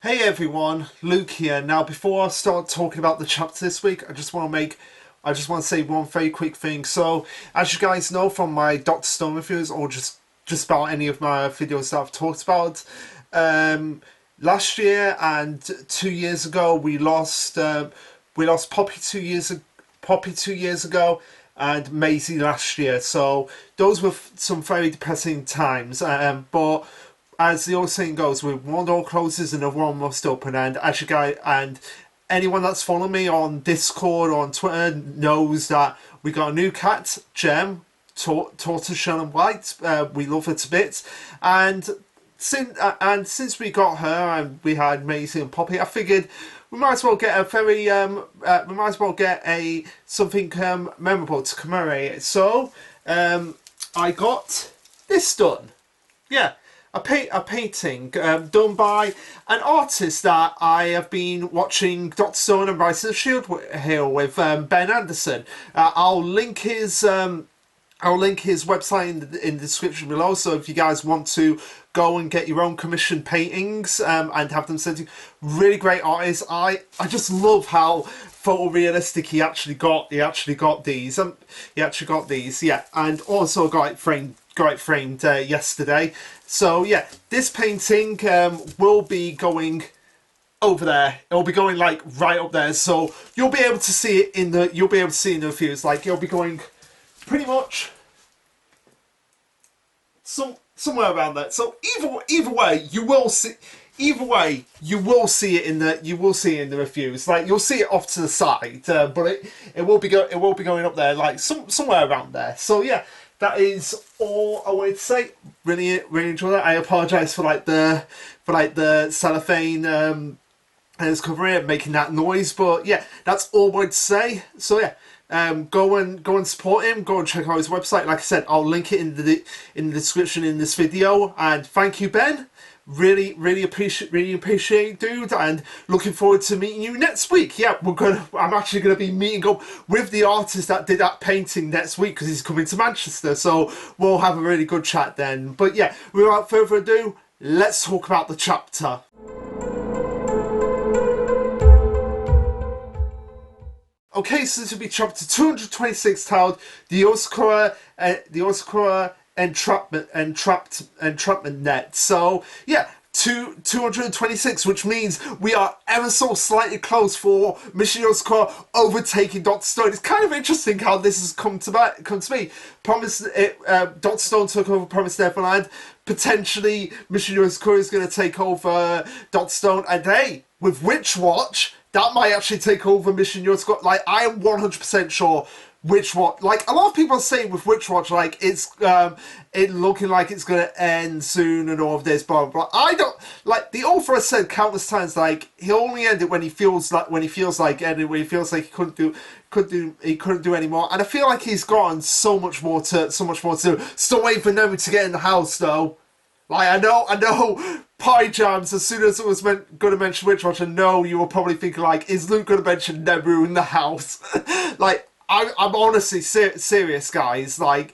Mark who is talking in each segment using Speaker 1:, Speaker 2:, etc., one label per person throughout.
Speaker 1: Hey everyone, Luke here. Now, before I start talking about the chapter this week, I just want to say one very quick thing. So, as you guys know from my Dr. Stone reviews, or just about any of my videos that I've talked about, last year and 2 years ago we lost Poppy 2 years ago, and Maisie last year. So those were some very depressing times. But as the old saying goes, with one door closes, another one must open. And as you guys and anyone that's following me on Discord or on Twitter knows that we got a new cat, Gem, tortoiseshell and white. We love her to bits, and since we got her and we had Maisie and Poppy, I figured we might as well get a something memorable to commemorate it. So I got this done. Yeah, a painting done by an artist that I have been watching Dr. Stone and Rise of the Shield here with, Ben Anderson. I'll link his website in the description below, so if you guys want to go and get your own commission paintings and have them sent to you. Really great artist. I just love how photorealistic he actually got these. Yeah, and also got it framed yesterday. So yeah, this painting will be going over there. It'll be going like right up there, so you'll be able to see it in the reviews. Like, it'll be going pretty much somewhere around there. So either way, you will see. Either way, you will see it in the reviews. Like, you'll see it off to the side, but it will be going up there, like somewhere around there. So yeah, that is all I wanted to say. Really enjoyed that. I apologise for the cellophane and it's covering it, making that noise. But yeah, that's all I wanted to say. So yeah. Go and support him. Go and check out his website. Like I said, I'll link it in the description in this video. And thank you, Ben. Really appreciate, dude. And looking forward to meeting you next week. Yeah, I'm actually gonna be meeting up with the artist that did that painting next week because he's coming to Manchester. So we'll have a really good chat then. But yeah, without further ado, let's talk about the chapter. Okay, so this will be chapter 226, titled the Yozakura entrapment net. So yeah, 226, which means we are ever so slightly close for Mission Yozakura overtaking Dr. Stone. It's kind of interesting how this has come to be. Dr. Stone took over Promised Neverland. Potentially, Mission Yozakura is going to take over Dr. Stone, and hey, with Witch Watch, that might actually take over Mission Yozakura. Like, I am 100% sure Witch Watch, like, a lot of people are saying with Witch Watch, like, it's it looking like it's going to end soon and all of this, blah, blah, blah. I don't, like, the author has said countless times, like, he'll only end it when he feels like ending, when he feels like he couldn't do anymore. And I feel like he's gotten so much more to do. Still waiting for Nemu to get in the house, though. Like, I know, Pie Jams, as soon as it was going to mention Witch Watch, I know you were probably thinking, like, is Luke going to mention Nemu in the house? Like, I'm honestly serious, guys. Like,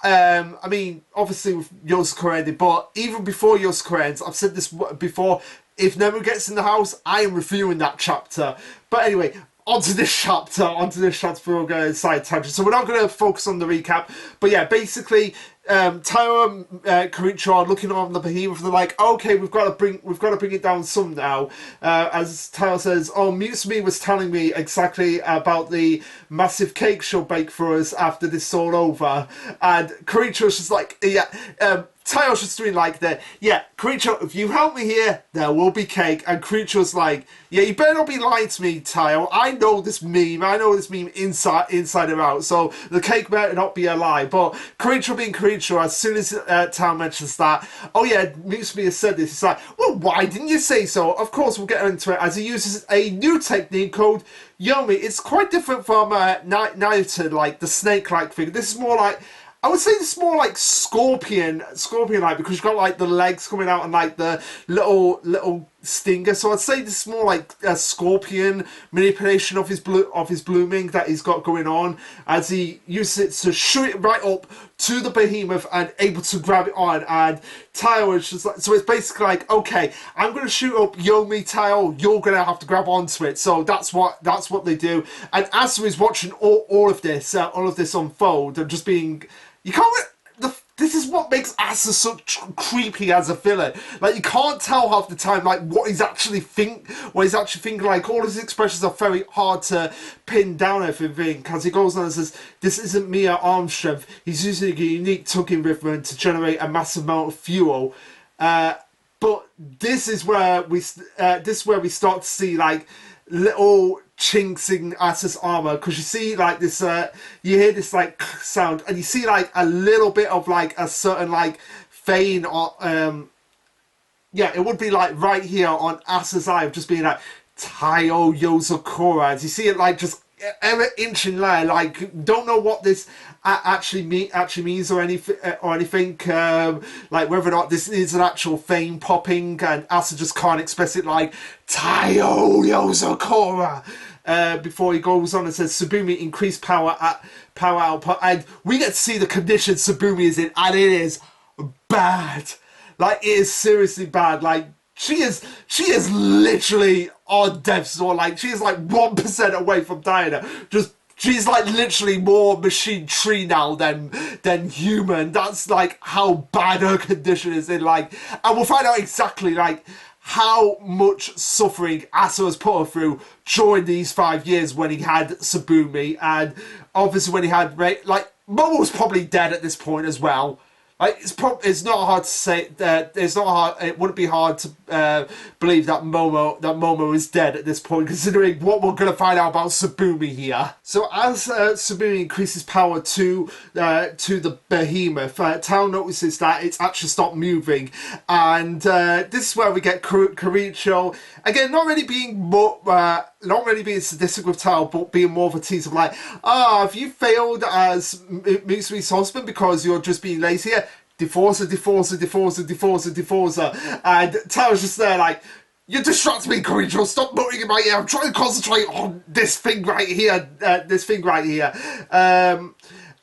Speaker 1: I mean, obviously with Yozakura ended, but even before Yozakura ends, I've said this before, if Nemu gets in the house, I am reviewing that chapter. But anyway, onto this chapter, we're going to side tangent. So we're not going to focus on the recap, but yeah, basically, Tyro and Karicho are looking on the behemoth. They're like, okay, we've got to bring it down some now. As Tyro says, oh, Mutsumi was telling me exactly about the massive cake she'll bake for us after this is all over. And Karicho's just like, yeah, Tayo's just doing like that. Yeah, Karicho, if you help me here, there will be cake. And Karicho's like, yeah, you better not be lying to me, Tayo. I know this meme. Inside and out. So the cake better not be a lie. But Karicho being Karicho, as soon as Tayo mentions that, oh yeah, Mutsumi has said this. It's like, well, why didn't you say so? Of course, we'll get into it as he uses a new technique called Yomi. It's quite different from Naruto, like the snake-like figure. This is more like, I would say it's more like scorpion-like, because you've got like the legs coming out and like the little stinger. So I'd say this is more like a Scorpion manipulation of his blooming that he's got going on, as he uses it to shoot it right up to the behemoth and able to grab it on. And Tao is just like, so it's basically like, okay, I'm gonna shoot up Yomi, Tao, you're gonna have to grab onto it. So that's what they do. And Asa is watching all of this unfold and just being, you can't. This is what makes Asa so creepy as a villain. Like, you can't tell half the time, like, what he's actually thinking. Like, all his expressions are very hard to pin down everything. Because he goes on and says, this isn't mere arm strength. He's using a unique tugging rhythm to generate a massive amount of fuel. But this is where we start to see, like, little chinks in Asa's armor, because you see like this you hear this like sound, and you see like a little bit of like a certain like vein, or yeah, it would be like right here on Asa's eye of just being like Taiyo Yozakura, as you see it like just ever inching there, like don't know what this actually means or anything, like whether or not this is an actual vein popping, and Asa just can't express it like Taiyo Yozakura. Before he goes on and says Tsubumi increased power output, and we get to see the condition Tsubumi is in, and it is bad. Like, it is seriously bad. Like, she is literally on death's door. Like, she is like 1% away from dying. She's like literally more machine tree now than human. That's like how bad her condition is in. Like, and we'll find out exactly like how much suffering Asa has put her through during these 5 years when he had Tsubumi, and obviously when he had like Momo was probably dead at this point as well. Like, it's not hard to say that it wouldn't be hard to believe that Momo is dead at this point, considering what we're going to find out about Tsubumi here. So as Tsubumi increases power to the behemoth, Tao notices that it's actually stopped moving, and this is where we get Karicho again, not really being sadistic with Tao, but being more of a tease of like, have you failed as Mitsumi's husband because you're just being lazy here? Divorcer. And Tao's just there like, you distract me, Karicho, stop muttering in my ear, I'm trying to concentrate on this thing right here.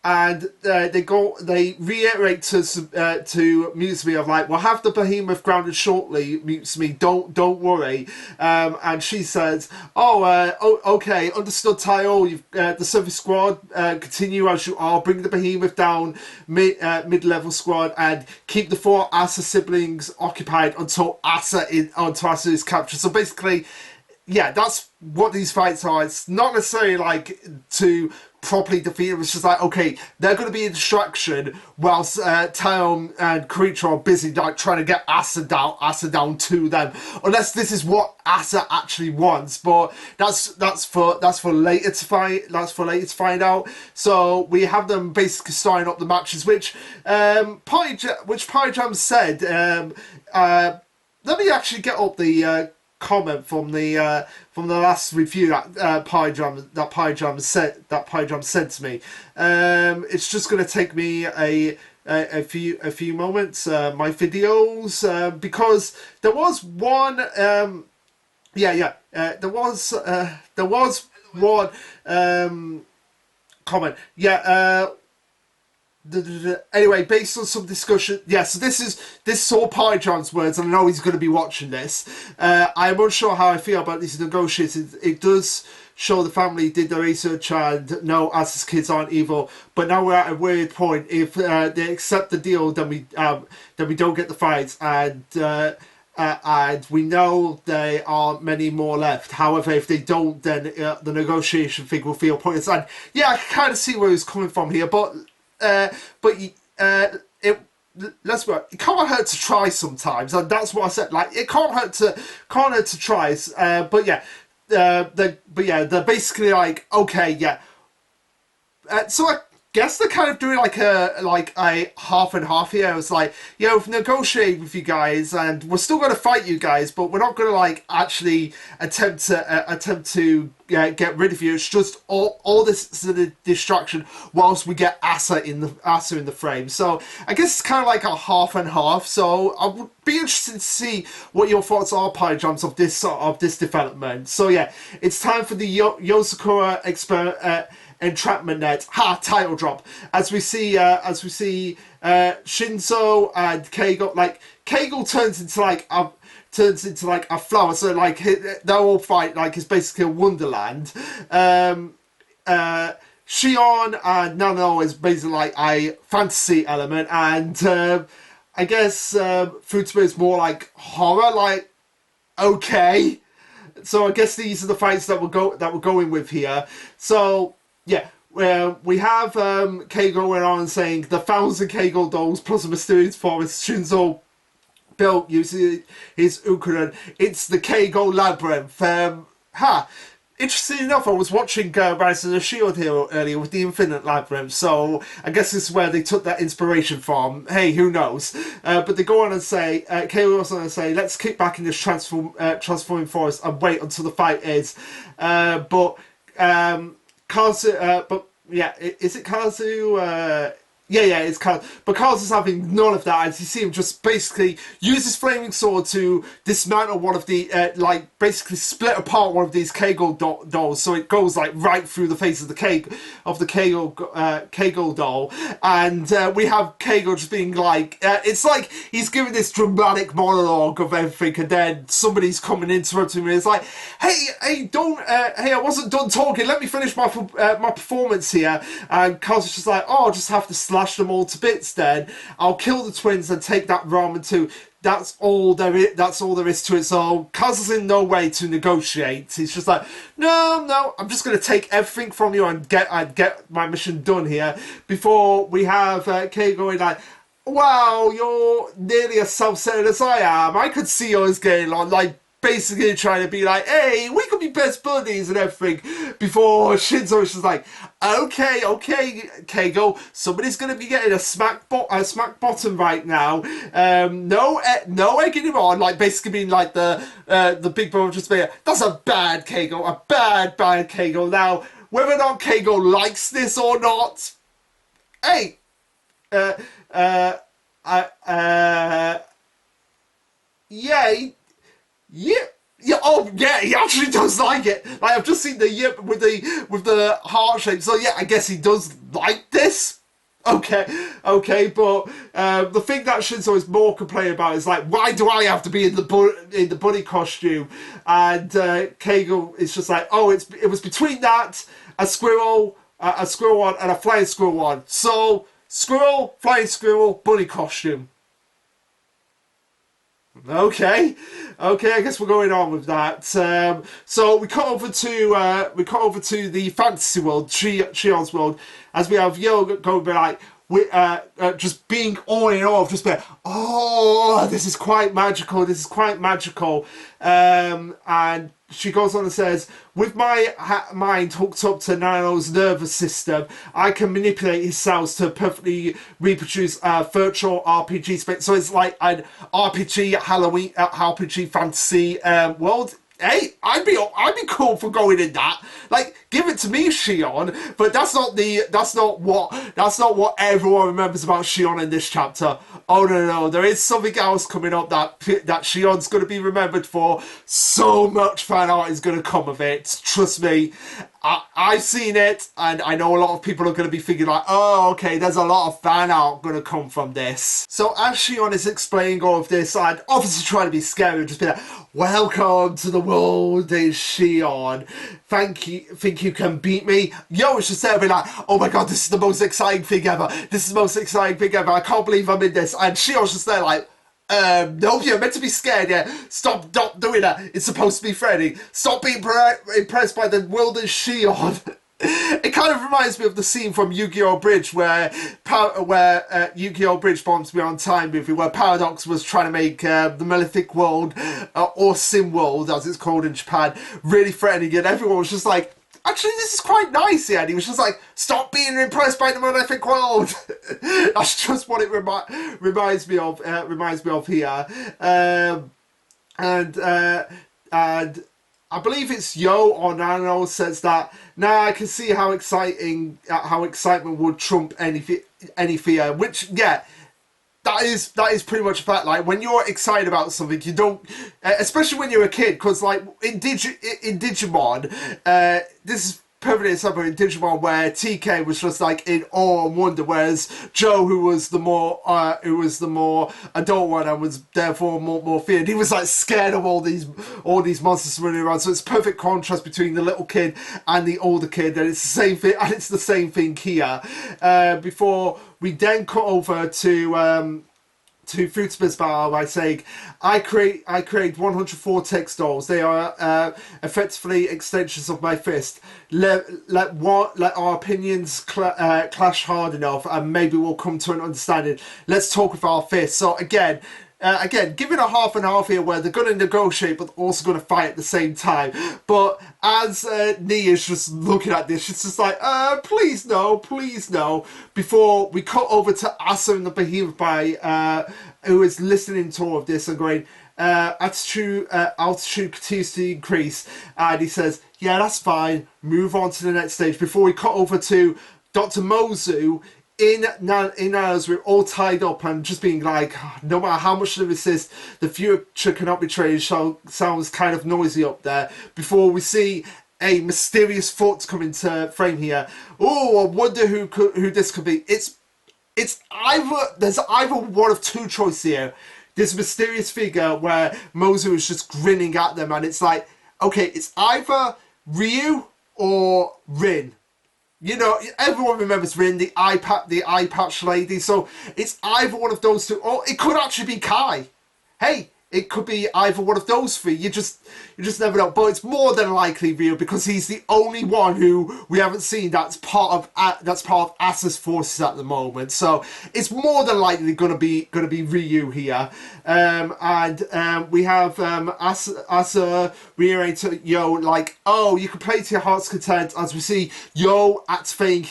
Speaker 1: And they reiterate to Mutsumi of like, we'll have the behemoth grounded shortly, Mutsumi, don't worry. And she says, okay, understood, Taiyo. You've the service squad, continue as you are, bring the behemoth down mid-level squad, and keep the 4 Asa siblings occupied until Asa is captured. So basically, yeah, that's what these fights are. It's not necessarily like to properly defeat him. It's just like, okay, they're going to be a distraction whilst Tao and Karicho are busy like trying to get Asa down to them. Unless this is what Asa actually wants, but that's for later to find out. So we have them basically starting up the matches, which Party Jam said. Let me actually get up the comment from the last review that Party Jam sent to me. It's just going to take me a few moments. My videos, because there was one. There was one comment. Anyway, based on some discussion, so this is all Party Jam's words, and I know he's going to be watching this. I'm unsure how I feel about these negotiations. It does show the family did their research and know Asa's kids aren't evil, but now we're at a weird point. If they accept the deal, then we don't get the fights, and we know there are many more left. However, if they don't, then the negotiation thing will feel pointless. And yeah, I can kind of see where he's coming from here, but let's work. It can't hurt to try sometimes, and that's what I said. Like, it can't hurt to try. They're basically like, okay, yeah. So guess they're kind of doing like a half and half here. It's like, yeah, we've negotiated with you guys, and we're still going to fight you guys, but we're not going to like actually attempt to get rid of you. It's just all this sort of distraction whilst we get Asa in the frame. So I guess it's kind of like a half and half. So I would be interested to see what your thoughts are, Pyjams, of this development. So yeah, it's time for the Yozakura entrapment net. Title drop. As we see Shinzo and Keigo, like Keigo turns into like a flower, so like they all fight like it's basically a wonderland. Shion and Nano is basically like a fantasy element, and I guess Futaba is more like horror, like okay. So I guess these are the fights that we're going with here. So yeah, we have Keigo going on saying the 1,000 Keigo dolls plus a mysterious forest Shinzo built using his Ukuran. It's the Keigo Labyrinth. Interesting enough, I was watching Rise of the Shield here earlier with the Infinite Labyrinth, so I guess this is where they took that inspiration from. Hey, who knows? But they go on and say, Keigo goes on and say, let's kick back in this transforming forest and wait until the fight is. But Kazu, but yeah, is it Kazu? Yeah, it's Kazu. But Kazu's having none of that, as you see him just basically use his flaming sword to dismantle one of the, basically split apart one of these Keigo dolls, so it goes like right through the face of the Keigo doll, and we have Keigo just being like, it's like he's giving this dramatic monologue of everything, and then somebody's coming interrupting me. It's like, hey, don't, hey, I wasn't done talking. Let me finish my performance here. And Kazu's just like, oh, I'll just have to slash them all to bits then. I'll kill the twins and take that ramen too. That's all there is to it. So Kazu's in no way to negotiate. He's just like, no, I'm just going to take everything from you and get my mission done here. Before we have Kei going like, wow, you're nearly as self-centered as I am. I could see us getting on, like, basically trying to be like, hey, we could be best buddies and everything, before Shinzo is just like, okay, Keigo, somebody's going to be getting a smack bottom right now. No egging him on, like basically being like the big brother just being, that's a bad Keigo, a bad Keigo. Now, whether or not Keigo likes this or not, hey, oh yeah, he actually does like it. Like, I've just seen the yip with the heart shape, so yeah, I guess he does like this. Okay, but the thing that Shinzo is more complaining about is like, why do I have to be in the bunny costume? And Keigo is just like, oh, it was between that, a squirrel one, and a flying squirrel one. So squirrel, flying squirrel, bunny costume. Okay, I guess we're going on with that. So we cut over to the fantasy world, Shion's world, as we have Yo going like, just being all in awe, just being, oh, this is quite magical. And she goes on and says, with my mind hooked up to Nano's nervous system, I can manipulate his cells to perfectly reproduce virtual RPG space. So it's like an RPG Halloween, RPG fantasy world. Hey, I'd be cool for going in that. Like, give it to me, Shion. But that's not what everyone remembers about Shion in this chapter. Oh no, there is something else coming up that Shion's going to be remembered for. So much fan art is going to come of it. Trust me. I've seen it, and I know a lot of people are going to be thinking like, oh, okay, there's a lot of fan art going to come from this. So as Shion is explaining all of this, and obviously trying to be scary and just be like, welcome to the world, is Shion. Think you can beat me? Yo, it's just there be like, oh my god, this is the most exciting thing ever. I can't believe I'm in this. And Shion's just there like, no, you're meant to be scared, yeah. Stop doing that. It's supposed to be threatening. Stop being impressed by the world of Shion. It kind of reminds me of the scene from Yu-Gi-Oh! Bridge where Yu-Gi-Oh! Bridge Bonds Beyond Time movie, where Paradox was trying to make the Malefic world, or Sim world, as it's called in Japan, really threatening, and everyone was just like, actually, this is quite nice here. And he was just like, stop being impressed by the monolithic world. That's just what it reminds me of. Reminds me of here. And I believe it's Yo or Nano says that. Now I can see how excitement would trump any fear. Which, yeah. That is pretty much a fact. Like, when you're excited about something, you don't, especially when you're a kid, because like in Digimon, this is perfectly example in Digimon where TK was just like in awe and wonder, whereas Joe, who was the more adult one and was therefore more feared, he was like scared of all these monsters running around. So it's perfect contrast between the little kid and the older kid, and it's the same thing. And it's the same thing here. Before we then cut over to Fruitsmith's Bar by saying, I create 104 text dolls. They are effectively extensions of my fist. Let our opinions clash hard enough, and maybe we'll come to an understanding. Let's talk with our fists. So again, giving a half and half here where they're going to negotiate but also going to fight at the same time. But as Nee is just looking at this, she's just like, please no. Before we cut over to Asa and the Behemoth by who is listening to all of this and going, altitude continues to increase. And he says, yeah, that's fine. Move on to the next stage. Before we cut over to Dr. Mozu in ours, we're all tied up and just being like, no matter how much they resist, the future cannot be changed. Sounds kind of noisy up there. Before we see a mysterious foot come into frame here. Oh, I wonder who this could be. There's either one of two choices here. This mysterious figure where Mozu is just grinning at them, and it's like, okay, it's either Ryu or Rin. You know, everyone remembers Rin, the eye patch lady. So it's either one of those two, or it could actually be Kai. Hey, it could be either one of those three. You just never know. But it's more than likely Ryu, because he's the only one who we haven't seen that's part of Asa's forces at the moment. So it's more than likely gonna be Ryu here. We have Asa reiterating to Yo like, oh, you can play to your heart's content, as we see Yo activating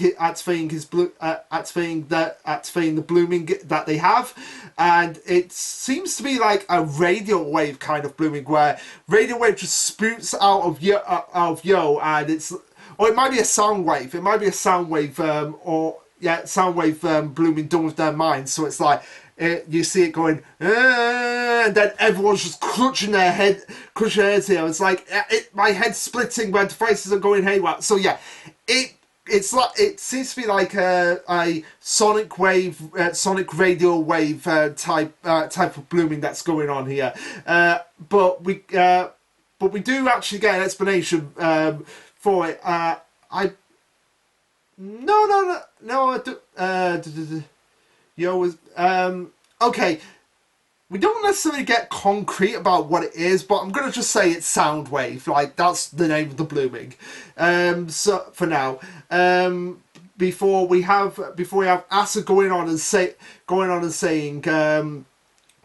Speaker 1: the blooming that they have, and it seems to be like a radio wave kind of blooming, where radio wave just spoots out of Yo, and it's, or it might be a sound wave. It might be a sound wave, sound wave blooming done with their minds. So it's like, you see it going, and then everyone's just clutching their heads here. It's like, my head's splitting, my devices are going haywire. So yeah, it's like, it seems to be like a sonic wave, sonic radio wave type of blooming that's going on here. But we do actually get an explanation for it. Yo was okay. We don't necessarily get concrete about what it is, but I'm gonna just say it's sound wave. Like, that's the name of the blooming. So for now, before we have Asa going on and saying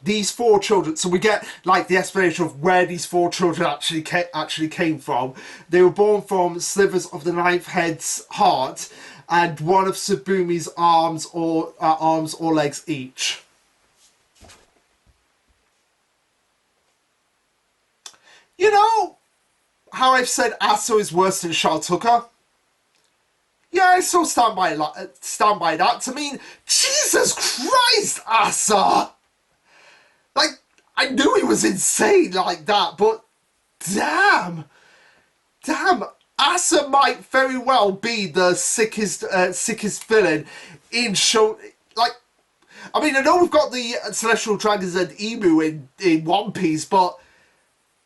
Speaker 1: these four children. So we get like the explanation of where these four children actually came from. They were born from slivers of the ninth head's heart and one of Tsubumi's arms or legs each. You know how I've said Asa is worse than Shartuka? Yeah, I still stand by that. I mean, Jesus Christ, Asa! Like, I knew he was insane like that, but damn, Asa might very well be the sickest villain in show. Like, I mean, I know we've got the Celestial Dragons and Emu in One Piece, but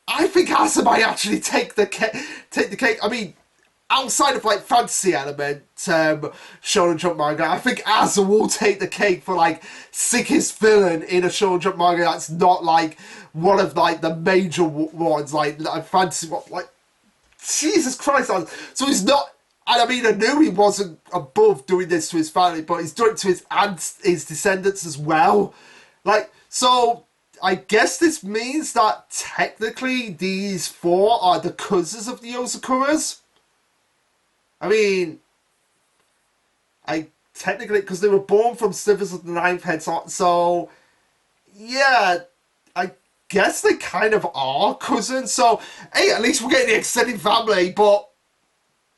Speaker 1: I think Asa might actually take the cake. I mean, outside of like fantasy element, Shonen Jump manga, I think Asa will take the cake for like sickest villain in a Shonen Jump manga that's not like one of like the major ones, like fantasy. Like, Jesus Christ! So he's not. And I mean, I knew he wasn't above doing this to his family, but he's doing it to his descendants as well. Like, so I guess this means that technically these four are the cousins of the Yozakuras. I mean, I technically, because they were born from slivers of the ninth head, so yeah, I guess they kind of are cousins. So hey, at least we're getting the extended family. But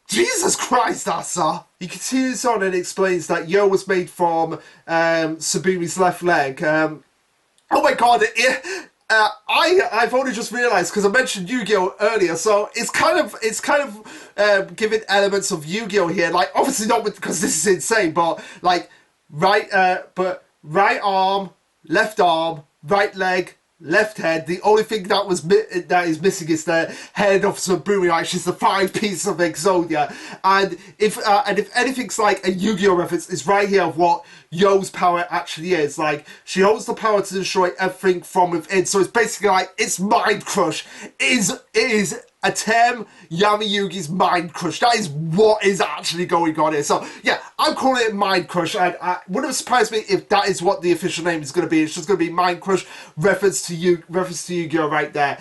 Speaker 1: Jesus Christ, Asa! He continues on and explains that Yo was made from Subumi's left leg. Oh my god! I've only just realised because I mentioned Yu-Gi-Oh earlier, so it's kind of giving elements of Yu-Gi-Oh here. Like obviously not because this is insane, but like right arm, right leg, left head. The only thing that is missing is the head of Saburi, which is the 5 pieces of Exodia. And if anything's like a Yu-Gi-Oh reference, it's right here of what Yo's power actually is. Like she holds the power to destroy everything from within. So it's basically like it's Mind Crush. It is Atem Yami-Yugi's Mind Crush. That is what is actually going on here. So yeah, I'm calling it Mind Crush. I wouldn't have surprised me if that is what the official name is going to be. It's just going to be Mind Crush, reference to Yu-Gi-Oh right there.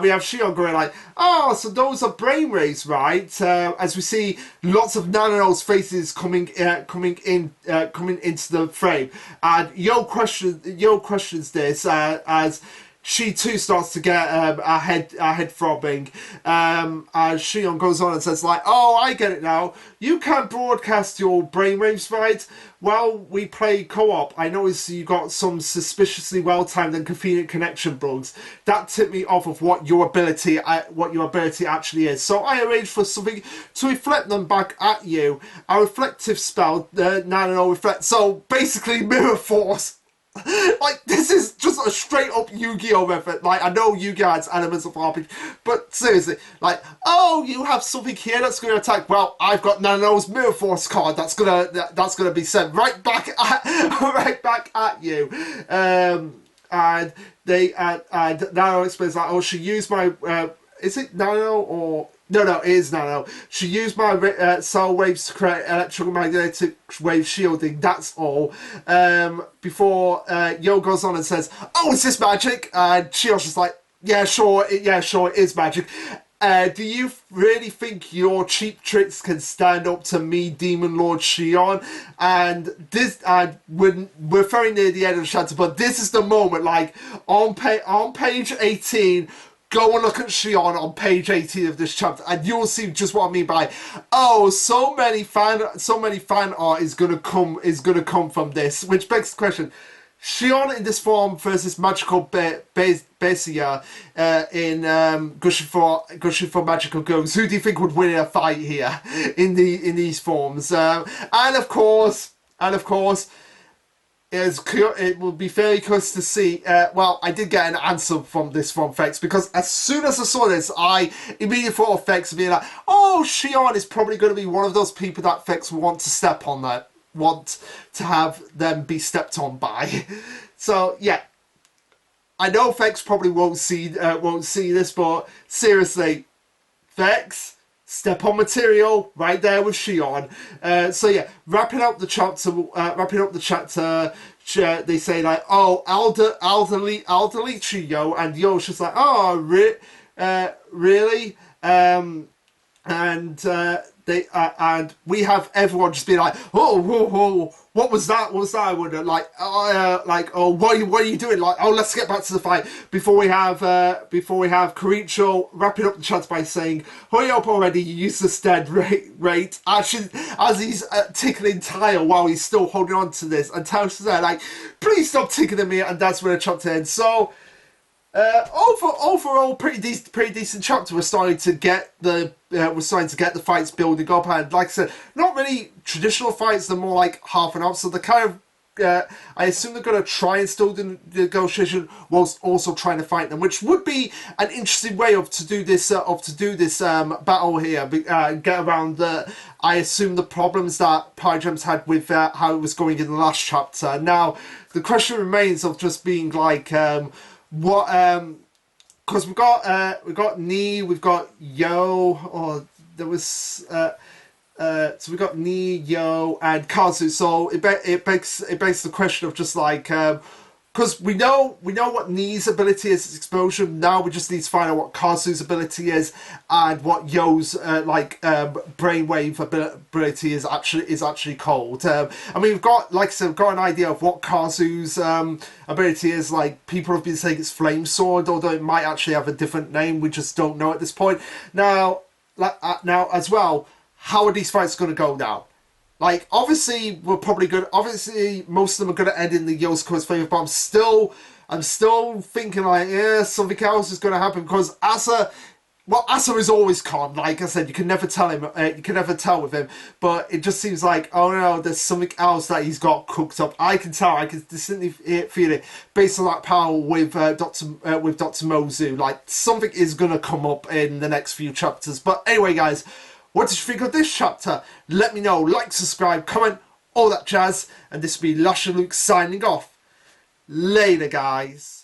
Speaker 1: We have Shion going like, oh, so those are brainwaves, right? As we see lots of Nanano's faces coming into the frame, and Yo questions this as she too starts to get her head throbbing. As Shion goes on and says like, oh, I get it now. You can't broadcast your brainwaves, right? Well, we play co-op. I noticed you got some suspiciously well-timed and convenient connection bugs. That tipped me off of what your ability actually is. So I arranged for something to reflect them back at you. A reflective spell, Nano Reflect. So basically, Mirror Force. Like, this is just a straight up Yu-Gi-Oh method. Like, I know Yu-Gi-Oh has elements of RPG, but seriously, like, oh, you have something here that's going to attack. Well, I've got Nano's Mirror Force card that's gonna be sent right back at you. And Nano explains like, oh, she used my is it Nano or no, it is Nano. She used my soul waves to create electromagnetic wave shielding, that's all. Before Yo goes on and says, oh, is this magic? And Shion's just like, yeah, sure, it is magic. Do you really think your cheap tricks can stand up to me, Demon Lord Shion? And this, we're very near the end of the chapter, but this is the moment, like, on page 18, go and look at Shion on page 18 of this chapter, and you'll see just what I mean by, oh, so many fan art is gonna come from this, which begs the question: Shion in this form versus Magical Besia in Gushing for Magical Girls. Who do you think would win in a fight here in these forms? And of course. It will be fairly close to see. Well, I did get an answer from Fex, because as soon as I saw this, I immediately thought of Fex being like, oh, Shion is probably going to be one of those people that Fex want to step on, that want to have them be stepped on by. So yeah, I know Fex probably won't see this, but seriously, Fex, step on material right there with Shion. So yeah, wrapping up the chapter. They say like, oh, elderly Chiyo, and Yo's just like, oh, really? And we have everyone just being like, oh, what was that? I wonder, like, oh, what are you doing? Like, oh, let's get back to the fight before we have Koricho wrapping up the chat by saying, hurry up already, you useless dead rate. Actually, as he's tickling Tile while he's still holding on to this, and Tile's there like, please stop tickling me, and that's where the chapter ends. So. Overall, pretty decent chapter. We're starting to get the fights building up, and like I said, not really traditional fights. They're more like half an hour. So they're kind of, I assume they're going to try and still do the negotiation whilst also trying to fight them, which would be an interesting way to do this battle here. Get around I assume the problems that Pygems had with how it was going in the last chapter. Now the question remains of just being like. What because we've got Ni, we've got Yo, or there was so we got Ni, Yo, and Kazu. So it begs the question of just like because we know what Ni's ability is, its explosion. Now we just need to find out what Kazu's ability is and what Yo's brainwave ability is actually called. I mean, we've got, like I said, we've got an idea of what Kazu's ability is. Like, people have been saying it's Flame Sword, although it might actually have a different name. We just don't know at this point. Now as well, how are these fights going to go now? Like, obviously, we're probably good. Obviously, most of them are going to end in the Yozakura's favour, but I'm still thinking, like, yeah, something else is going to happen, because Asa is always calm. Like I said, you can never tell him. You can never tell with him. But it just seems like, oh no, there's something else that he's got cooked up. I can tell. I can distinctly feel it based on that power with Dr. Mozu. Like, something is gonna come up in the next few chapters. But anyway, guys, what did you think of this chapter? Let me know. Like, subscribe, comment, all that jazz. And this will be Lasherluke signing off. Later, guys.